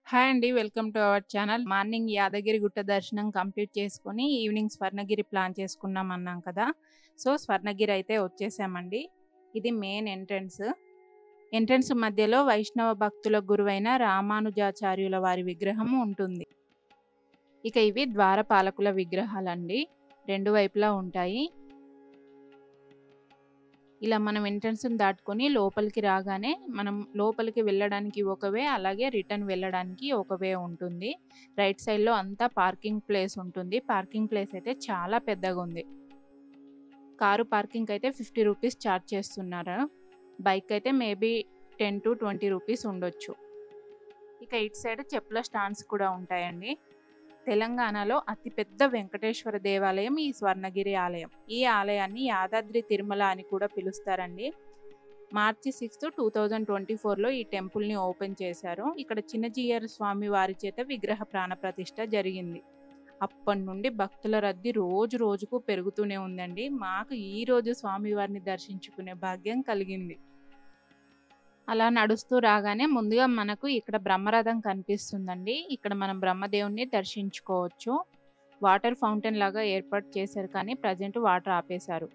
Hi అండి. Welcome to our channel. Morning Yadagirigutta దర్శనం complete చేసుకొని, ఈవినింగ్ స్వర్ణగిరి ప్లాన్ చేసుకున్నాం అన్నాం కదా! సో, స్వర్ణగిరి అయితే వచ్చేసామండి. ఇది మెయిన్ ఎంట్రన్స్. ఎంట్రన్స్ మధ్యలో వైష్ణవ భక్తుల గురువైన రామానుజాచార్యుల వారి విగ్రహం ఉంటుంది. ఇక ఇవి ద్వారపాలకుల విగ్రహాలండి. రెండు వైపులా ఉంటాయి. ఇలా మనం ఎంట్రన్స్‌ని దాటుకొని లోపలికి రాగానే మనం లోపలికి వెళ్ళడానికి ఒక వే, అలాగే రిటర్న్ వెళ్ళడానికి ఒక వే ఉంటుంది. రైట్ సైడ్‌లో అంతా పార్కింగ్ ప్లేస్ ఉంటుంది. పార్కింగ్ ప్లేస్ అయితే చాలా పెద్దగుంది. కారు పార్కింగ్‌కి అయితే ₹50 చార్జ్ చేస్తున్నారు. బైక్ అయితే మేబీ 10-20 రూపీస్ ఉండొచ్చు. ఇక ఇటు సైడ్ చెప్పుల స్టాండ్స్ కూడా ఉంటాయండి. తెలంగాణలో అతిపెద్ద వెంకటేశ్వర దేవాలయం ఈ స్వర్ణగిరి ఆలయం. ఈ ఆలయాన్ని యాదాద్రి తిరుమల అని కూడా పిలుస్తారండి. మార్చి 6, 2024లో ఈ టెంపుల్‌ని ఓపెన్ చేశారు. ఇక్కడ చిన్నజీయర్ స్వామి వారి చేత విగ్రహ ప్రాణప్రతిష్ఠ జరిగింది. అప్పటి నుండి భక్తుల రద్దీ రోజు రోజుకు పెరుగుతూనే ఉందండి. మాకు ఈ రోజు స్వామివారిని దర్శించుకునే భాగ్యం కలిగింది. అలా నడుస్తూ రాగానే ముందుగా మనకు ఇక్కడ బ్రహ్మరథం కనిపిస్తుందండి. ఇక్కడ మనం బ్రహ్మదేవుడిని దర్శించుకోవచ్చు. వాటర్ ఫౌంటైన్ లాగా ఏర్పాటు చేశారు, కానీ ప్రజెంట్ వాటర్ ఆపేశారు.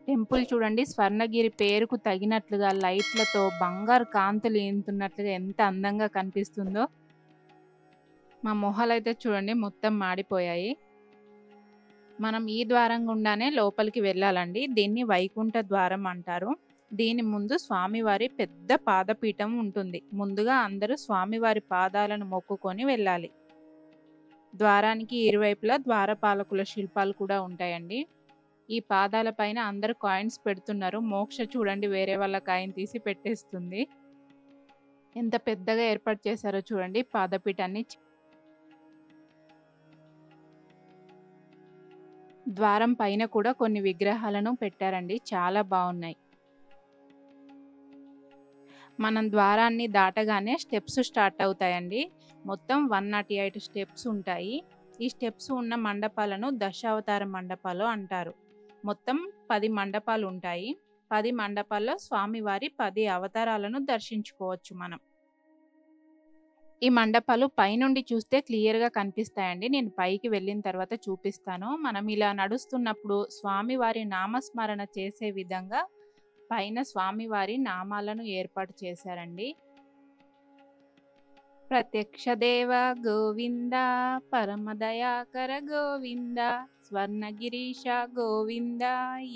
టెంపుల్ చూడండి, స్వర్ణగిరి పేరుకు తగినట్లుగా లైట్లతో బంగారు కాంతులు ఈనుతున్నట్లుగా ఎంత అందంగా కనిపిస్తుందో. మా మొహాలైతే చూడండి మొత్తం మాడిపోయాయి. మనం ఈ ద్వారం గుండానే లోపలికి వెళ్ళాలండి. దీన్ని వైకుంఠ ద్వారం అంటారు. దీని ముందు స్వామివారి పెద్ద పాదపీఠం ఉంటుంది. ముందుగా అందరూ స్వామివారి పాదాలను మొక్కుకొని వెళ్ళాలి. ద్వారానికి ఇరువైపులా ద్వారపాలకుల శిల్పాలు కూడా ఉంటాయండి. ఈ పాదాల పైన అందరూ కాయిన్స్ పెడుతున్నారు. మోక్ష చూడండి వేరే వాళ్ళ కాయిన్ తీసి పెట్టేస్తుంది. ఎంత పెద్దగా ఏర్పాటు చేశారో చూడండి పాదపీఠాన్ని. ద్వారం పైన కూడా కొన్ని విగ్రహాలను పెట్టారండి. చాలా బాగున్నాయి. మనం ద్వారాన్ని దాటగానే స్టెప్స్ స్టార్ట్ అవుతాయండి. మొత్తం 108 స్టెప్స్ ఉంటాయి. ఈ స్టెప్స్ ఉన్న మండపాలను దశావతార మండపాలు అంటారు. మొత్తం 10 మండపాలు ఉంటాయి. 10 మండపాల్లో స్వామివారి 10 అవతారాలను దర్శించుకోవచ్చు మనం. ఈ మండపాలు పైనుండి చూస్తే క్లియర్‌గా కనిపిస్తాయండి. నేను పైకి వెళ్ళిన తర్వాత చూపిస్తాను. మనం ఇలా నడుస్తున్నప్పుడు స్వామివారి నామస్మరణ చేసే విధంగా పైన స్వామివారి నామాలను ఏర్పాటు చేశారండి. ప్రత్యక్ష దేవ గోవింద, పరమదయాకర గోవింద, స్వర్ణగిరీశ గోవింద,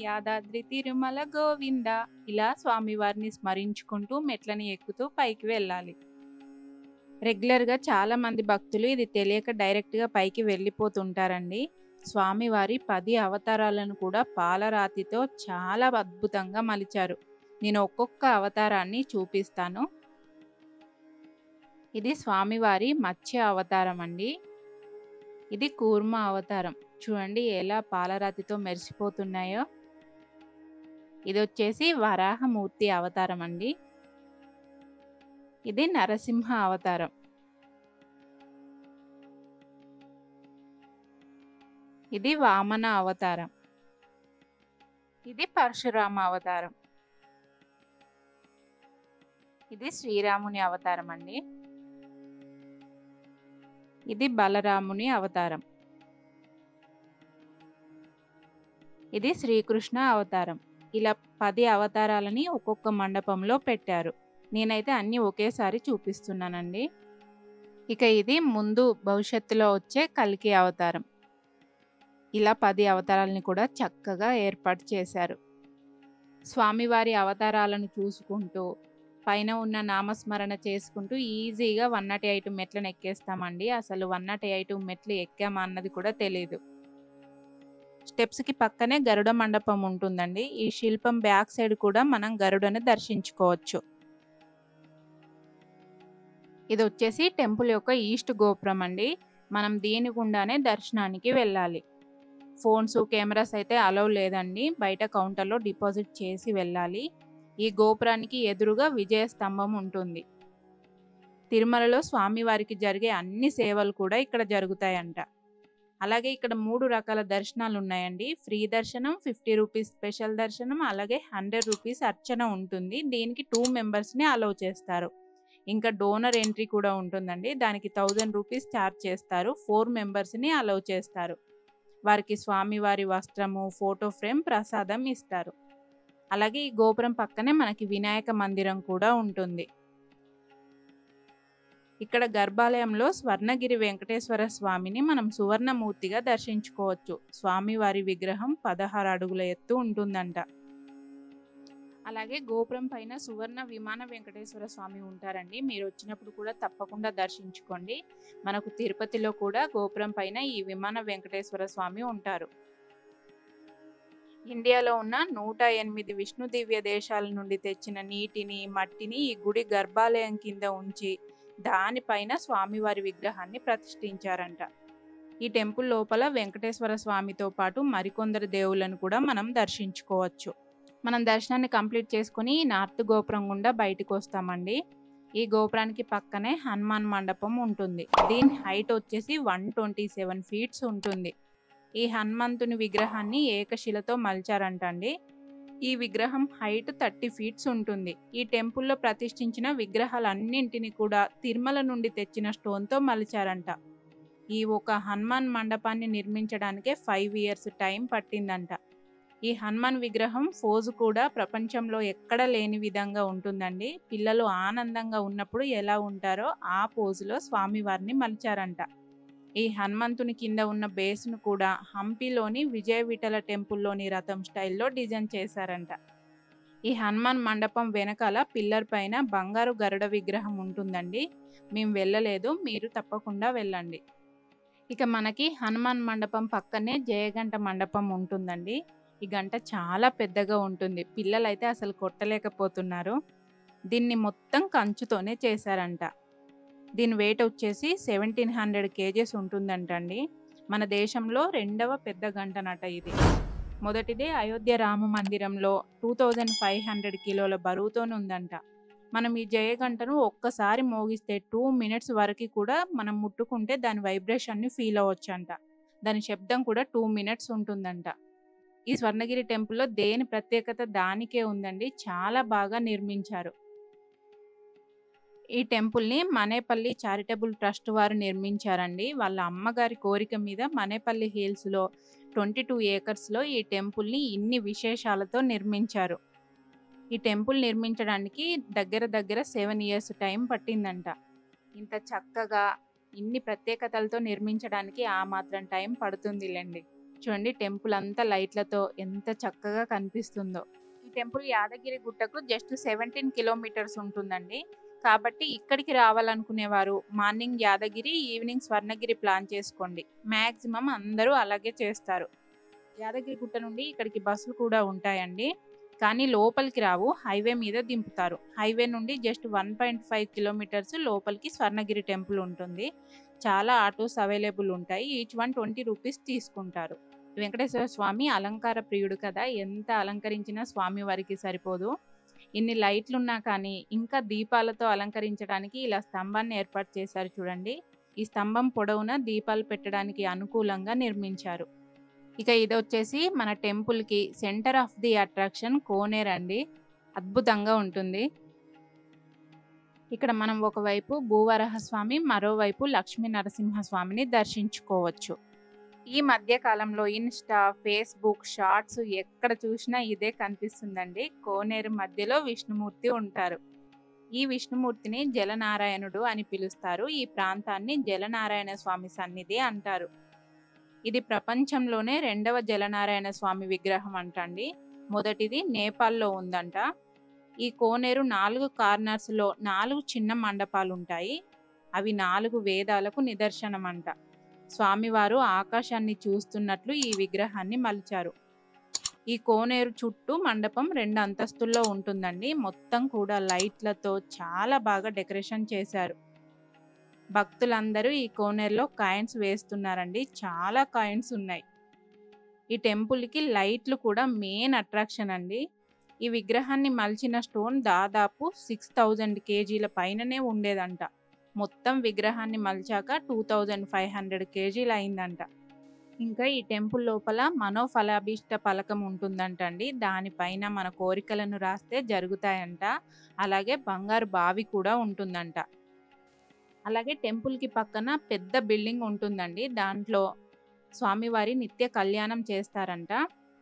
యాదాద్రి తిరుమల గోవింద. ఇలా స్వామివారిని స్మరించుకుంటూ మెట్లని ఎక్కుతూ పైకి వెళ్ళాలి. రెగ్యులర్‌గా చాలా మంది భక్తులు ఇది తెలియక డైరెక్ట్‌గా పైకి వెళ్ళిపోతుంటారండి. స్వామివారి 10 అవతారాలను కూడా పాలరాతితో చాలా అద్భుతంగా మలిచారు. నేను ఒక్కొక్క అవతారాన్ని చూపిస్తాను. ఇది స్వామివారి మత్స్య అవతారం అండి. ఇది కూర్మ అవతారం. చూడండి ఎలా పాలరాతితో మెరిసిపోతున్నాయో. ఇది వచ్చేసి వరాహమూర్తి అవతారం అండి. ఇది నరసింహ అవతారం. ఇది వామన అవతారం. ఇది పరశురామ అవతారం. ఇది శ్రీరాముని అవతారం అండి. ఇది బలరాముని అవతారం. ఇది శ్రీకృష్ణ అవతారం. ఇలా 10 అవతారాలని ఒక్కొక్క మండపంలో పెట్టారు. నేనైతే అన్నీ ఒకేసారి చూపిస్తున్నానండి. ఇక ఇది ముందు భవిష్యత్తులో వచ్చే కల్కి అవతారం. ఇలా 10 అవతారాలని కూడా చక్కగా ఏర్పాటు చేశారు. స్వామివారి అవతారాలను చూసుకుంటూ పైన ఉన్న నామస్మరణ చేసుకుంటూ ఈజీగా 108 మెట్లను ఎక్కేస్తామండి. అసలు 108 మెట్లు ఎక్కామా అన్నది కూడా తెలీదు. స్టెప్స్‌కి పక్కనే గరుడ మండపం ఉంటుందండి. ఈ శిల్పం బ్యాక్ సైడ్ కూడా మనం గరుడని దర్శించుకోవచ్చు. ఇది వచ్చేసి టెంపుల్ యొక్క ఈస్ట్ గోపురం అండి. మనం దీని గుండానే దర్శనానికి వెళ్ళాలి. ఫోన్స్, కెమెరాస్ అయితే అలౌ లేదండి. బయట కౌంటర్‌లో డిపాజిట్ చేసి వెళ్ళాలి. ఈ గోపురానికి ఎదురుగా విజయ స్తంభం ఉంటుంది. తిరుమలలో స్వామివారికి జరిగే అన్ని సేవలు కూడా ఇక్కడ జరుగుతాయంట. అలాగే ఇక్కడ 3 రకాల దర్శనాలు ఉన్నాయండి. ఫ్రీ దర్శనం, ₹50 స్పెషల్ దర్శనం, అలాగే ₹100 అర్చన ఉంటుంది. దీనికి 2 మెంబర్స్‌ని అలౌ చేస్తారు. ఇంకా డోనర్ ఎంట్రీ కూడా ఉంటుందండి. దానికి 1000 రూపీస్ ఛార్జ్ చేస్తారు. 4 మెంబర్స్‌ని అలౌ చేస్తారు. వారికి స్వామివారి వస్త్రము, ఫోటో ఫ్రేమ్, ప్రసాదం ఇస్తారు. అలాగే ఈ గోపురం పక్కనే మనకి వినాయక మందిరం కూడా ఉంటుంది. ఇక్కడ గర్భాలయంలో స్వర్ణగిరి వెంకటేశ్వర స్వామిని మనం సువర్ణమూర్తిగా దర్శించుకోవచ్చు. స్వామివారి విగ్రహం 16 అడుగుల ఎత్తు ఉంటుందంట. అలాగే గోపురం పైన సువర్ణ విమాన వెంకటేశ్వర స్వామి ఉంటారండి. మీరు వచ్చినప్పుడు కూడా తప్పకుండా దర్శించుకోండి. మనకు తిరుపతిలో కూడా గోపురం పైన ఈ విమాన వెంకటేశ్వర స్వామి ఉంటారు. ఇండియాలో ఉన్న 108 విష్ణు దివ్య దేశాల నుండి తెచ్చిన నీటిని, మట్టిని ఈ గుడి గర్భాలయం కింద ఉంచి దానిపైన స్వామివారి విగ్రహాన్ని ప్రతిష్ఠించారంట. ఈ టెంపుల్ లోపల వెంకటేశ్వర స్వామితో పాటు మరికొందరు దేవుళ్ళను కూడా మనం దర్శించుకోవచ్చు. మనం దర్శనాన్ని కంప్లీట్ చేసుకుని నార్త్ గోపురం గుండా బయటకు వస్తామండి. ఈ గోపురానికి పక్కనే హనుమాన్ మండపం ఉంటుంది. దీని హైట్ వచ్చేసి 127 ఫీట్స్ ఉంటుంది. ఈ హనుమంతుని విగ్రహాన్ని ఏకశిలతో మలిచారంటండి. ఈ విగ్రహం హైట్ 30 ఫీట్స్ ఉంటుంది. ఈ టెంపుల్లో ప్రతిష్ఠించిన విగ్రహాలన్నింటినీ కూడా తిరుమల నుండి తెచ్చిన స్టోన్తో మలిచారంట. ఈ ఒక హనుమాన్ మండపాన్ని నిర్మించడానికే 5 ఇయర్స్ టైం పట్టిందంట. ఈ హనుమాన్ విగ్రహం ఫోజు కూడా ప్రపంచంలో ఎక్కడ లేని విధంగా ఉంటుందండి. పిల్లలు ఆనందంగా ఉన్నప్పుడు ఎలా ఉంటారో ఆ పోజులో స్వామివారిని మలిచారంట. ఈ హనుమంతుని కింద ఉన్న బేస్ను కూడా హంపీలోని విజయ విఠల టెంపుల్లోని రథం స్టైల్లో డిజైన్ చేశారంట. ఈ హనుమాన్ మండపం వెనకాల పిల్లర్ పైన బంగారు గరుడ విగ్రహం ఉంటుందండి. మేము వెళ్ళలేదు, మీరు తప్పకుండా వెళ్ళండి. ఇక మనకి హనుమాన్ మండపం పక్కనే జయగంట మండపం ఉంటుందండి. ఈ గంట చాలా పెద్దగా ఉంటుంది. పిల్లలైతే అసలు కొట్టలేకపోతున్నారు. దీన్ని మొత్తం కంచుతోనే చేశారంట. దీని వెయిట్ వచ్చేసి 1700 కేజెస్ ఉంటుందంటండి. మన దేశంలో 2వ పెద్ద గంటనట ఇది. మొదటిదే అయోధ్య రామ మందిరంలో 2500 కిలోల బరువుతోనుందంట. మనం ఈ జయగంటను ఒక్కసారి మోగిస్తే 2 మినిట్స్ వరకు కూడా మనం ముట్టుకుంటే దాని వైబ్రేషన్ని ఫీల్ అవ్వచ్చంట. దాని శబ్దం కూడా 2 మినిట్స్ ఉంటుందంట. ఈ స్వర్ణగిరి టెంపుల్లో దేని ప్రత్యేకత దానికే ఉందండి. చాలా బాగా నిర్మించారు. ఈ టెంపుల్ని మనేపల్లి చారిటబుల్ ట్రస్ట్ వారు నిర్మించారండి. వాళ్ళ అమ్మగారి కోరిక మీద మనేపల్లి హిల్స్లో 22 ఏకర్స్లో ఈ టెంపుల్ని ఇన్ని విశేషాలతో నిర్మించారు. ఈ టెంపుల్ నిర్మించడానికి దగ్గర 7 ఇయర్స్ టైం పట్టిందంట. ఇంత చక్కగా ఇన్ని ప్రత్యేకతలతో నిర్మించడానికి ఆ మాత్రం టైం పడుతుందిలేండి. చూడండి టెంపుల్ అంతా లైట్లతో ఎంత చక్కగా కనిపిస్తుందో. ఈ టెంపుల్ యాదగిరి గుట్టకు జస్ట్ 17 కిలోమీటర్స్ ఉంటుందండి. కాబట్టి ఇక్కడికి రావాలనుకునేవారు morning Yadagiri, evening Swarnagiri plan చేసుకోండి. మ్యాక్సిమం అందరూ అలాగే చేస్తారు. యాదగిరి గుట్ట నుండి ఇక్కడికి బస్సులు కూడా ఉంటాయండి. కానీ లోపలికి రావు, హైవే మీద దింపుతారు. హైవే నుండి జస్ట్ 1.5 కిలోమీటర్స్ లోపలికి స్వర్ణగిరి టెంపుల్ ఉంటుంది. చాలా ఆటోస్ అవైలబుల్ ఉంటాయి. ఈచ్ వన్ 20 రూపీస్ తీసుకుంటారు. వెంకటేశ్వర స్వామి అలంకార ప్రియుడు కదా, ఎంత అలంకరించినా స్వామి వారికి సరిపోదు. ఇన్ని లైట్లున్నా కానీ ఇంకా దీపాలతో అలంకరించడానికి ఇలా స్తంభాన్ని ఏర్పాటు చేశారు చూడండి. ఈ స్తంభం పొడవునా దీపాలు పెట్టడానికి అనుకూలంగా నిర్మించారు. ఇక ఇది వచ్చేసి మన టెంపుల్కి సెంటర్ ఆఫ్ ది అట్రాక్షన్ కోనేరు అండి. అద్భుతంగా ఉంటుంది. ఇక్కడ మనం ఒకవైపు భూవరాహస్వామి, మరోవైపు లక్ష్మీ నరసింహస్వామిని దర్శించుకోవచ్చు. ఈ మధ్య కాలంలో ఇన్స్టా, ఫేస్బుక్, షార్ట్స్ ఎక్కడ చూసినా ఇదే కనిపిస్తుందండి. కోనేరు మధ్యలో విష్ణుమూర్తి ఉంటారు. ఈ విష్ణుమూర్తిని జలనారాయణుడు అని పిలుస్తారు. ఈ ప్రాంతాన్ని జలనారాయణ స్వామి సన్నిధి అంటారు. ఇది ప్రపంచంలోనే 2వ జలనారాయణ స్వామి విగ్రహం అంటండి. మొదటిది నేపాల్లో ఉందంట. ఈ కోనేరు 4 కార్నర్స్లో 4 చిన్న మండపాలు ఉంటాయి. అవి 4 వేదాలకు నిదర్శనం అంట. స్వామివారు ఆకాశాన్ని చూస్తున్నట్లు ఈ విగ్రహాన్ని మలిచారు. ఈ కోనేరు చుట్టూ మండపం 2 అంతస్తుల్లో ఉంటుందండి. మొత్తం కూడా లైట్లతో చాలా బాగా డెకరేషన్ చేశారు. భక్తులందరూ ఈ కోనేరులో కాయిన్స్ వేస్తున్నారండి. చాలా కాయిన్స్ ఉన్నాయి. ఈ టెంపుల్కి లైట్లు కూడా మెయిన్ అట్రాక్షన్ అండి. ఈ విగ్రహాన్ని మలిచిన స్టోన్ దాదాపు 6000 కేజీల పైననే ఉండేదంట. మొత్తం విగ్రహాన్ని మలిచాక 2500 కేజీలు అయిందంట. ఇంకా ఈ టెంపుల్ లోపల మనోఫలాభీష్ట పలకం ఉంటుందంటండి. దానిపైన మన కోరికలను రాస్తే జరుగుతాయంట. అలాగే బంగారు బావి కూడా ఉంటుందంట. అలాగే టెంపుల్‌కి పక్కన పెద్ద బిల్డింగ్ ఉంటుందండి. దాంట్లో స్వామివారి నిత్య కళ్యాణం చేస్తారంట.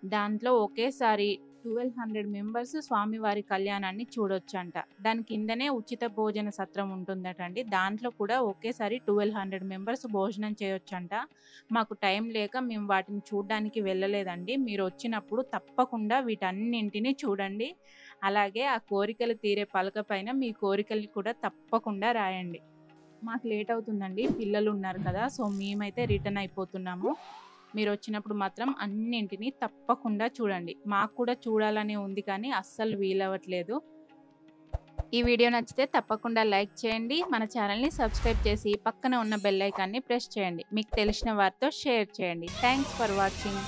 దాంట్లో ఒకేసారి 1200 మెంబర్స్ స్వామివారి కళ్యాణాన్ని చూడొచ్చంట. దాని కిందనే ఉచిత భోజన సత్రం ఉంటుందటండి. దాంట్లో కూడా ఒకేసారి 1200 మెంబర్స్ భోజనం చేయొచ్చంట. మాకు టైం లేక మేము వాటిని చూడ్డానికి వెళ్ళలేదండి. మీరొచ్చినప్పుడు తప్పకుండా వీటన్నింటిని చూడండి. అలాగే ఆ కోరికలు తీరే పలక పైన మీ కోరికల్ని కూడా తప్పకుండా రాయండి. మాకు లేట్ అవుతుందండి. పిల్లలున్నారు కదా! సో, మేమైతే రిటర్న్ అయిపోతున్నాము. మీరొచ్చినప్పుడు మాత్రం అన్నింటిని తప్పకుండా చూడండి. మాకు కూడా చూడాలనే ఉంది కానీ అస్సలు వీలవ్వట్లేదు. ఈ వీడియో నచ్చితే తప్పకుండా లైక్ చేయండి. మన ఛానల్‌ని సబ్స్క్రైబ్ చేసి పక్కన ఉన్న బెల్ ఐకాన్‌ని ప్రెస్ చేయండి. మీకు తెలిసిన వారితో షేర్ చేయండి. Thanks for watching.